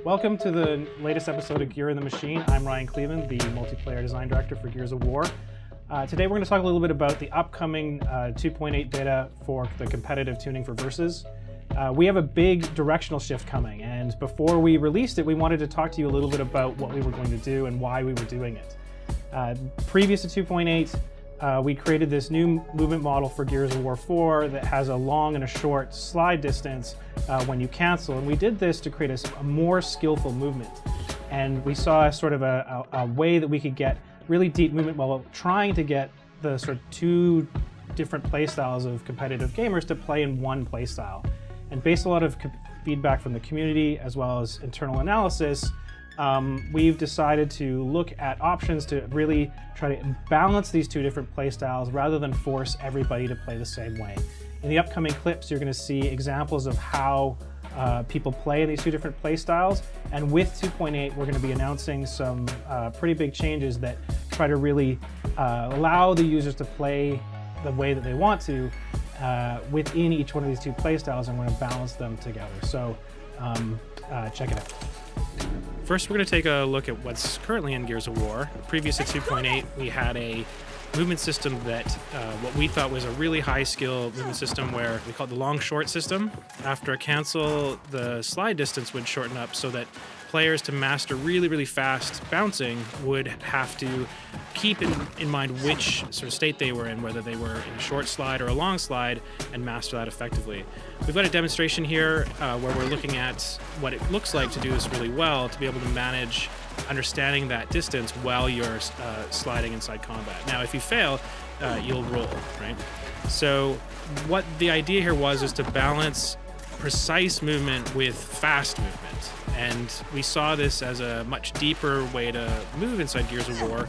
Welcome to the latest episode of Gear in the Machine. I'm Ryan Cleveland, the multiplayer design director for Gears of War. Today we're going to talk a little bit about the upcoming 2.8 beta for the competitive tuning for Versus. We have a big directional shift coming, and before we released it, we wanted to talk to you a little bit about what we were going to do and why we were doing it. Previous to 2.8, we created this new movement model for Gears of War 4 that has a long and a short slide distance when you cancel, and we did this to create a more skillful movement. And we saw sort of a way that we could get really deep movement while trying to get the sort of two different playstyles of competitive gamers to play in one playstyle. And based on a lot of feedback from the community as well as internal analysis, we've decided to look at options to really try to balance these two different playstyles rather than force everybody to play the same way. In the upcoming clips, you're going to see examples of how people play in these two different playstyles, and with 2.8, we're going to be announcing some pretty big changes that try to really allow the users to play the way that they want to within each one of these two playstyles, and we're going to balance them together. So check it out. First, we're going to take a look at what's currently in Gears of War. Previous to 2.8, we had a movement system that what we thought was a really high skill movement system where we called the long short system. After a cancel, the slide distance would shorten up so that players to master really fast bouncing would have to keep in mind which sort of state they were in, whether they were in a short slide or a long slide, and master that effectively. We've got a demonstration here where we're looking at what it looks like to do this really well, to be able to manage understanding that distance while you're sliding inside combat. Now, if you fail, you'll roll, right? So what the idea here was is to balance precise movement with fast movement. And we saw this as a much deeper way to move inside Gears of War,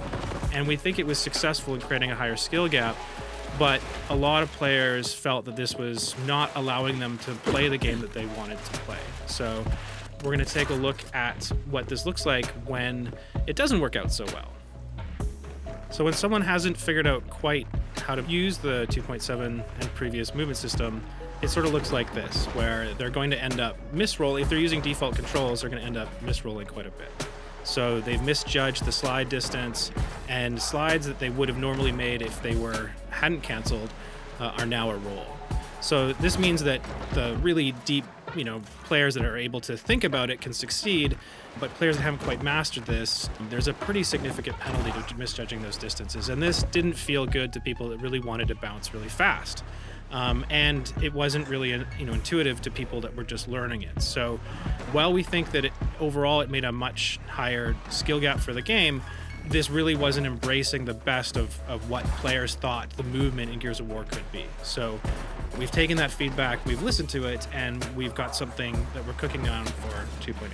and we think it was successful in creating a higher skill gap, but a lot of players felt that this was not allowing them to play the game that they wanted to play. So we're going to take a look at what this looks like when it doesn't work out so well. So when someone hasn't figured out quite how to use the 2.7 and previous movement system, it sort of looks like this, where they're going to end up misrolling. If they're using default controls, they're going to end up misrolling quite a bit. So they've misjudged the slide distance, and slides that they would have normally made if they hadn't canceled are now a roll. So this means that the really deep, players that are able to think about it can succeed, but players that haven't quite mastered this, there's a pretty significant penalty to misjudging those distances. And this didn't feel good to people that really wanted to bounce really fast. And it wasn't really intuitive to people that were just learning it. So while we think that overall it made a much higher skill gap for the game, this really wasn't embracing the best of what players thought the movement in Gears of War could be. So we've taken that feedback, we've listened to it, and we've got something that we're cooking on for 2.8.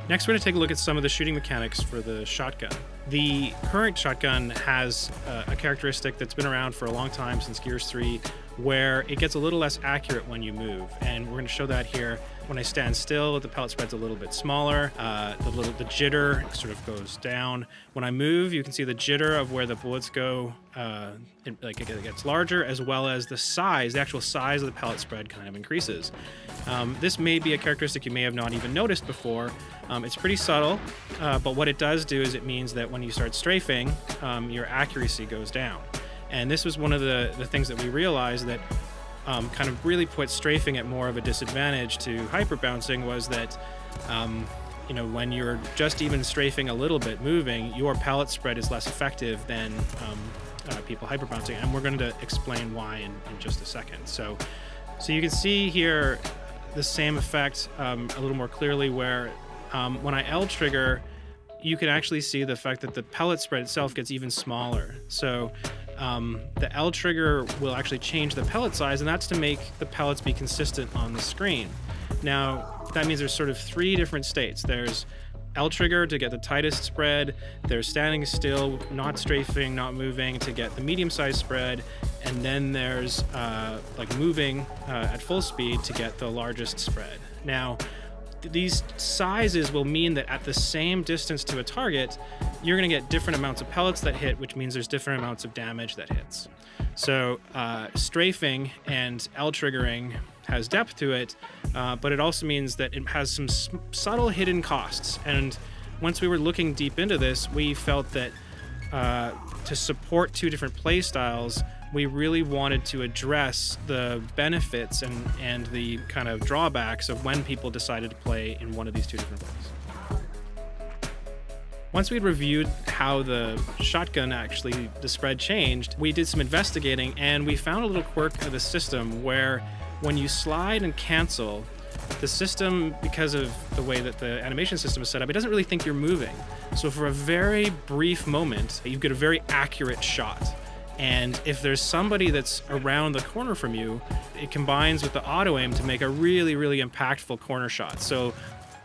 Next, we're going to take a look at some of the shooting mechanics for the shotgun. The current shotgun has a characteristic that's been around for a long time, since Gears 3, where it gets a little less accurate when you move. And we're going to show that here. When I stand still, the pellet spread's a little bit smaller. The jitter sort of goes down. When I move, you can see the jitter of where the bullets go, it gets larger, as well as the actual size of the pellet spread kind of increases. This may be a characteristic you may have not even noticed before. It's pretty subtle, but what it does do is it means that when you start strafing, your accuracy goes down. And this was one of the things that we realized that kind of really put strafing at more of a disadvantage to hyper bouncing, was that when you're just even strafing a little bit moving, your pellet spread is less effective than people hyper bouncing, and we're going to explain why in just a second. So you can see here the same effect a little more clearly, where when I L trigger, you can actually see the fact that the pellet spread itself gets even smaller. So the L trigger will actually change the pellet size, and that's to make the pellets be consistent on the screen. Now, that means there's sort of three different states. There's L trigger to get the tightest spread, there's standing still, not strafing, not moving, to get the medium-sized spread, and then there's moving at full speed to get the largest spread. Now, these sizes will mean that at the same distance to a target, you're going to get different amounts of pellets that hit, which means there's different amounts of damage that hits. So strafing and L-triggering has depth to it, but it also means that it has some subtle hidden costs. And once we were looking deep into this, we felt that to support two different play styles, we really wanted to address the benefits and the kind of drawbacks of when people decided to play in one of these two different ways. Once we'd reviewed how the shotgun the spread changed, we did some investigating and we found a little quirk of the system where when you slide and cancel, the system, because of the way that the animation system is set up, it doesn't really think you're moving. So for a very brief moment, you get a very accurate shot. And if there's somebody that's around the corner from you, it combines with the auto aim to make a really, really impactful corner shot. So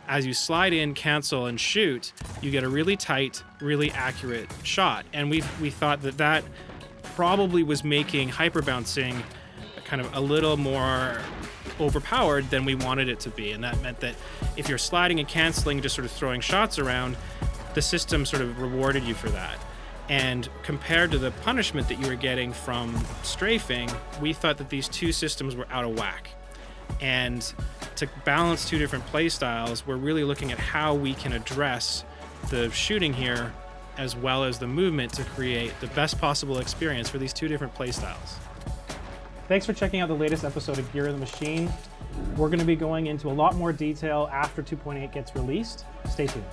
as you slide in, cancel, and shoot, you get a really tight, really accurate shot. And we thought that probably was making hyperbouncing kind of a little more overpowered than we wanted it to be. And that meant that if you're sliding and canceling, just sort of throwing shots around, the system sort of rewarded you for that. And compared to the punishment that you were getting from strafing, we thought that these two systems were out of whack. And to balance two different play styles, we're really looking at how we can address the shooting here as well as the movement to create the best possible experience for these two different play styles. Thanks for checking out the latest episode of Gear in the Machine. We're going to be going into a lot more detail after 2.8 gets released. Stay tuned.